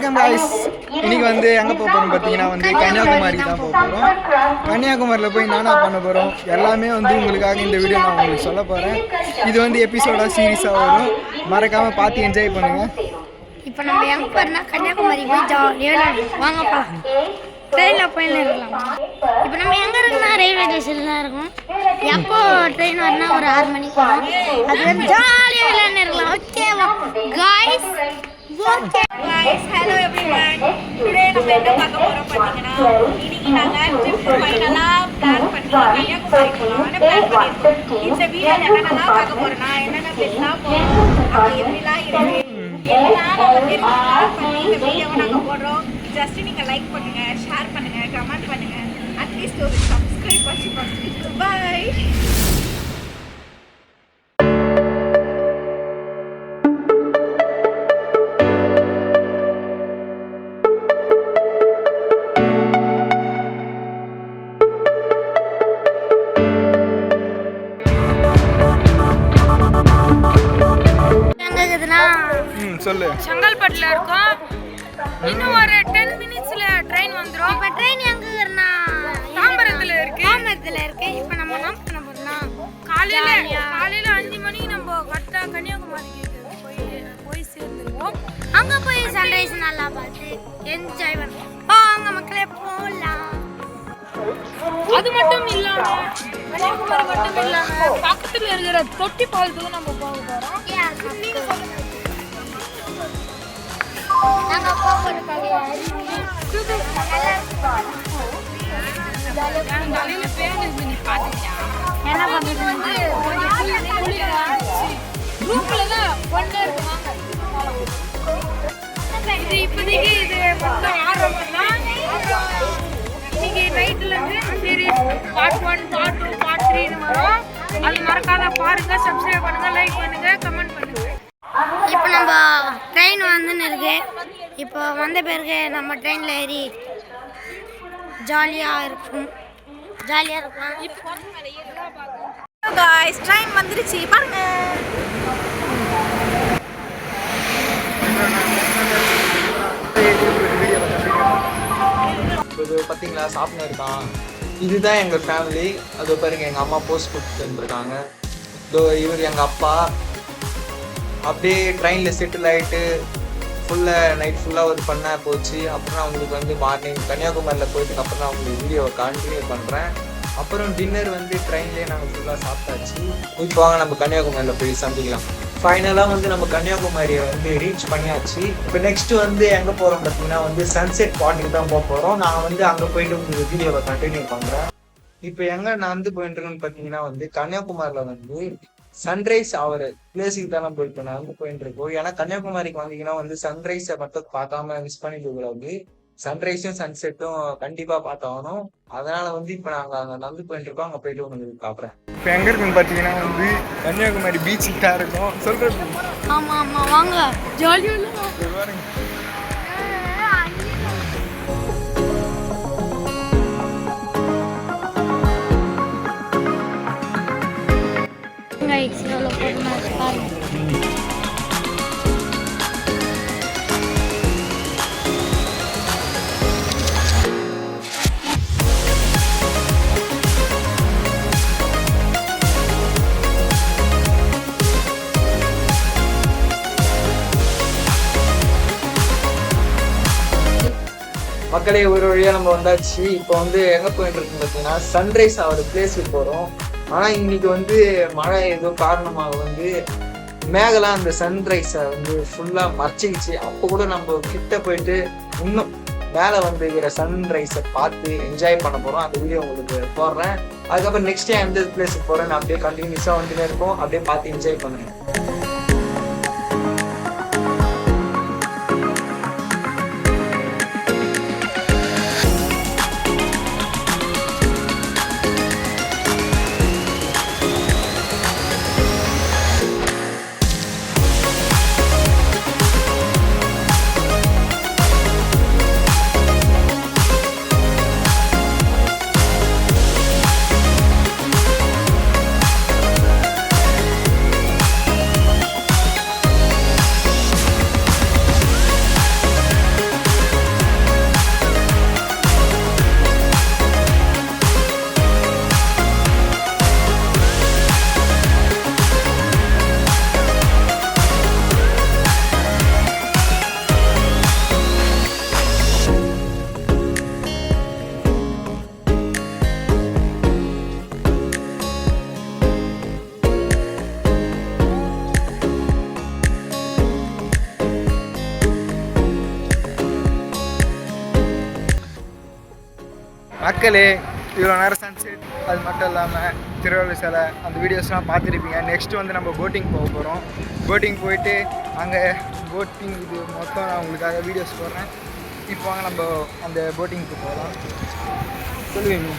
Welcome guys. இன்னைக்கு வந்து எங்கே போக போகிறோம் பார்த்தீங்கன்னா வந்து கன்னியாகுமரி தான் போக போகிறோம். கன்னியாகுமரியில் போய் நானா பண்ண போகிறோம் எல்லாமே வந்து உங்களுக்காக இந்த வீடியோ நான் உங்களுக்கு சொல்ல போகிறேன். இது வந்து எபிசோடாக சீரியஸாக வரும், மறக்காமல் பார்த்து என்ஜாய் பண்ணுங்கள். இப்போ நம்ம எங்கே போகிறோம்னா கன்னியாகுமரி போய் ஜாலியாக வாங்கப்பா ட்ரெயினில் போயிடலாம். இப்போ நம்ம எங்கே இருக்குன்னா ரயில்வே ஸ்டேஷனில் தான் இருக்கும். எப்போ ட்ரெயின் வரனா ஒரு 6 மணிக்கு வரும். அது வந்து ஜாலியாக விளையாண்டு இருக்கலாம். ஓகேவா guys? Okay guys, hello everyone. Today நம்ம என்ன பார்க்க போறோம் பாத்தீங்கன்னா இன்னைக்கு நாங்க ட்ரிப் ஃபைனலா பிளான் பண்ணி கன்னியாகுமரி போலாம்னு பிளான் பண்ணிருக்கோம். இந்த வீடியோல என்னென்னலாம் பார்க்க போறோம்னா என்னென்ன பிளேஸ்லாம் போறோம், அது எப்படிலாம் இருக்கு எல்லாம் நம்ம தெரிஞ்சுக்கலாம் பண்ணி இந்த வீடியோவை நாங்க போடுறோம். ஜஸ்ட் நீங்க லைக் பண்ணுங்க, ஷேர் பண்ணுங்க, கமெண்ட் பண்ணுங்க, அட்லீஸ்ட் ஒரு சப்ஸ்கிரைப் பண்ணுங்க. பை. சொல்லு. செங்கல்பட்டுல இருக்கோம். இன்னும் ஒரு 10 மினிட்ஸ்ல ட்ரெயின் வந்துரும். இப்ப ட்ரெயின் எங்க இருக்குன்னா தாம்பரத்துல இருக்கு. இப்போ நம்ம என்ன பண்ண போறோம்னா காலையில 5 மணிக்கு நம்ம கரெக்டா கன்னியாகுமரிக்கு போய் சேர்ந்துருவோம். அங்க போய் சன்ரைஸ் நல்லா பார்த்து என்ஜாய் பண்ணுவோம். அங்க மக்களே போலாம். அது மட்டும் இல்லாம கன்னியாகுமரி மட்டும் இல்லாம பக்கத்துல இருக்கிற தொட்டி பாலத்துக்கு நம்ம போக போறோம். நாங்க போற காலையில பேருந்து நீ பாத்தியா என்ன பண்றது வந்து குரூப்ல தான் ஒண்ணே இருக்குவாங்க. இது இப்போதைக்கு இது மொத்தம் ஆரம்பம் தான். இன்னைக்கு நைட்ல இருந்து சரி பார்ட் 1 பார்ட் 2 பார்ட் 3 வரும். அது மறக்காத பாருங்க, சப்ஸ்கிரைப் பண்ணுங்க, லைக் பண்ணுங்க, கமெண்ட் பண்ணுங்க. இப்போ நம்ம ட்ரெயின் வந்துன்னு இருக்கு. இப்போ வந்த பிறகு நம்ம ட்ரெயினில் ஏறி ஜாலியாக இருக்கலாம். guys, ட்ரெயின் வந்துருச்சு பாருங்க. இது பார்த்தீங்களா சாப்பிட்டு இருக்கான். இதுதான் எங்கள் ஃபேமிலி. அது பாருங்க, எங்கள் அம்மா போஸ்ட் கொடுத்து வந்துருக்காங்க. இதோ இவர் எங்கள் அப்பா. அப்படியே ட்ரெயினில் செட்டில் ஆகிட்டு நைட் ஃபுல்லாக ஒரு பண்ணாக போச்சு. அப்புறம் அவங்களுக்கு வந்து மார்னிங் கன்னியாகுமரியில் போயிட்டு அப்புறம் நான் உங்களுக்கு வீடியோவை கண்டினியூ பண்ணுறேன். அப்புறம் டின்னர் வந்து ட்ரெயின்லேயே நாங்கள் ஃபுல்லாக சாப்பிட்டாச்சு. இப்போ வாங்க நம்ம கன்னியாகுமரியில் போய் சந்திக்கலாம். ஃபைனலாக வந்து நம்ம கன்னியாகுமரியை வந்து ரீச் பண்ணியாச்சு. இப்போ நெக்ஸ்ட் வந்து எங்கே போகிறோம் பார்த்தீங்கன்னா வந்து சன்செட் பாயிண்ட்டுக்கு தான் போக போகிறோம். நான் வந்து அங்கே போயிட்டு உங்களுக்கு வீடியோவை கண்டினியூ பண்ணுறேன். இப்போ எங்கே நான் வந்து போயிட்டு இருக்கேன்னு பார்த்தீங்கன்னா வந்து கன்னியாகுமரியில் வந்து சன்ரைஸ் ஆகிற பிளேஸுக்கு தான் நம்ம இப்போ நாங்கள் போயிட்டு இருக்கோம். ஏன்னா கன்னியாகுமரிக்கு வந்தீங்கன்னா வந்து சன்ரைஸை மட்டும் பார்க்காம மிஸ் பண்ணிட்டு கூடாது. சன்ரைஸும் சன்செட்டும் கண்டிப்பா பார்த்தாகணும். அதனால வந்து இப்போ நாங்கள் அங்கே நடந்து போயிட்டு இருக்கோம். அங்கே போயிட்டு உங்களுக்கு பார்க்குறேன். இப்போ எங்க இருக்குன்னு பார்த்தீங்கன்னா வந்து கன்னியாகுமரி பீச்சுக்கு தான் இருக்கும். சொல்றேன். ஆமா ஆமா வாங்க ஜாலியாக மக்களே, ஒரு வழியாக நம்ம வந்தாச்சு. இப்போ வந்து எங்கே போயிட்டு இருக்குன்னு பார்த்தீங்கன்னா சன்ரைஸ் ஆகிற பிளேஸுக்கு போகிறோம். ஆனால் இன்னைக்கு வந்து மழை ஏதோ காரணமாக வந்து மேகலாம் அந்த சன்ரைஸை வந்து ஃபுல்லாக மறைச்சிக்கிச்சு. அப்போ கூட நம்ம கிட்ட போயிட்டு இன்னும் மேலே வந்து இருக்கிற சன்ரைஸை பார்த்து என்ஜாய் பண்ண போகிறோம். அந்த வீடியோ உங்களுக்கு போடுறேன். அதுக்கப்புறம் நெக்ஸ்ட் டைம் எந்த பிளேஸுக்கு போகிறேன்னு அப்படியே கண்டினியூஸாக வந்துட்டே இருக்கும். அப்படியே பார்த்து என்ஜாய் பண்ணுங்க. மக்களே இவ்வளோ நேரம் சன்செட் அது மட்டும் இல்லாமல் திருவள்ளுவர் சிலை அந்த வீடியோஸ்லாம் பார்த்துருப்பீங்க. நெக்ஸ்ட்டு வந்து நம்ம போட்டிங் போக போகிறோம். போட்டிங் போயிட்டு அங்கே போட்டிங் இது மொத்தம் நான் உங்களுக்காக வீடியோஸ் போடுறேன். இப்போ வாங்க நம்ம அந்த போட்டிங்க்கு போகலாம். சொல்லுவீங்க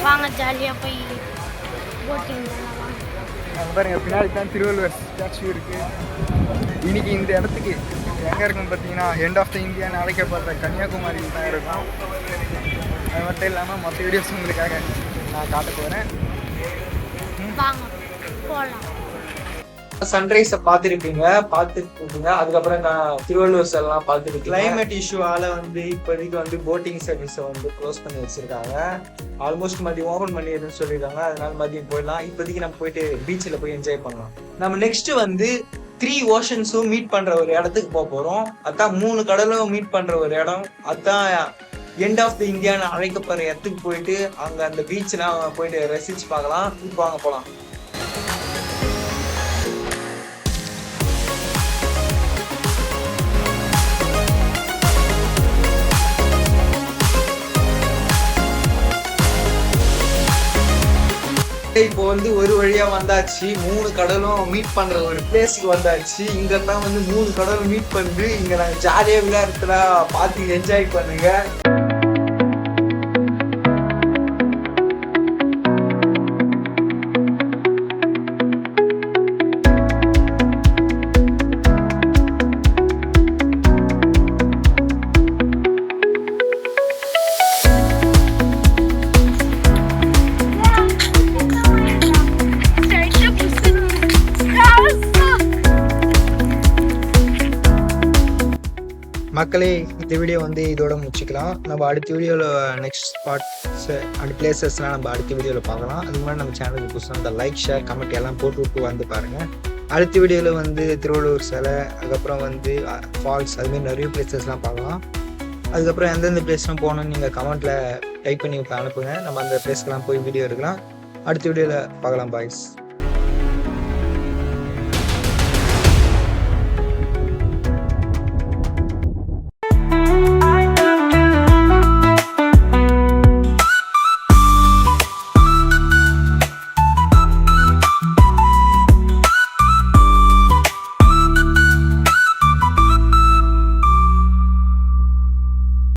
வாங்க ஜாலியாக போய் போட்டிங் அங்கே பாருங்க பின்னாடி தான் திருவள்ளுவர் ஸ்டாச்சு இருக்குது. இன்றைக்கி இந்த இடத்துக்கு எங்கே இருக்குன்னு பார்த்தீங்கன்னா எண்ட் ஆஃப் த இந்தியான்னு அழைக்கப்படுற கன்னியாகுமரியில் தான் இருக்கும். அது மட்டும் இல்லாமல் மற்ற வீடியோஸ் உங்களுக்காக நான் காட்ட போகிறேன். வாங்க போகலாம். சன்ரைஸை பார்த்துருப்பீங்க. அதுக்கப்புறம் நான் திருவள்ளுவர் சிலைலாம் பார்த்துருக்கேன். கிளைமேட் இஷ்யூவால் வந்து இப்போதைக்கு வந்து போட்டிங் சர்வீஸை வந்து க்ளோஸ் பண்ணி வச்சுருக்காங்க. ஆல்மோஸ்ட் மதியம் ஓப்பன் பண்ணிடுன்னு சொல்லியிருக்காங்க. அதனால மதியம் போயிடலாம். இப்போதைக்கு நம்ம போயிட்டு பீச்சில் போய் என்ஜாய் பண்ணலாம். நம்ம நெக்ஸ்ட்டு வந்து 3 ஓஷன்ஸும் மீட் பண்ணுற ஒரு இடத்துக்கு போக போகிறோம். அதான் 3 கடலும் மீட் பண்ணுற ஒரு இடம். அதான் எண்ட் ஆஃப் த இந்தியான்னு அழைக்கப்படுற இடத்துக்கு போயிட்டு அங்கே அந்த பீச்லாம் போயிட்டு ரசிச்சு பார்க்கலாம். இப்போ வாங்க போகலாம். இப்போ வந்து ஒரு வழியா வந்தாச்சு. 3 கடலும் மீட் பண்ற ஒரு பிளேஸுக்கு வந்தாச்சு. இங்க தான் வந்து 3 கடலும் மீட் பண்ணி இங்க நாங்க ஜாலியா விளையாடுறதுல பார்த்து என்ஜாய் பண்ணுங்க. மக்களே இந்த வீடியோ வந்து இதோட முடிச்சுக்கலாம். நம்ம அடுத்த வீடியோவில் நெக்ஸ்ட் ஸ்பாட்ஸ் அண்ட் பிளேசஸ்லாம் நம்ம அடுத்த வீடியோவில் பார்க்கலாம். அதுக்கு முன்னாடி நம்ம சேனலுக்கு புதுசாக அந்த லைக் ஷேர் கமெண்ட் எல்லாம் போட்டு வந்து பாருங்கள். அடுத்த வீடியோவில் வந்து திருவள்ளுவர் சிலை, அதுக்கப்புறம் வந்து ஃபால்ஸ், அதுமாதிரி நிறைய பிளேசஸ்லாம் பார்க்கலாம். அதுக்கப்புறம் எந்தெந்த பிளேஸ்லாம் போகணும்னு நீங்கள் கமெண்ட்டில் டைப் பண்ணி அனுப்புங்க. நம்ம அந்த பிளேஸ்க்கெலாம் போய் வீடியோ எடுக்கலாம். அடுத்த வீடியோவில் பார்க்கலாம் பாய்ஸ்.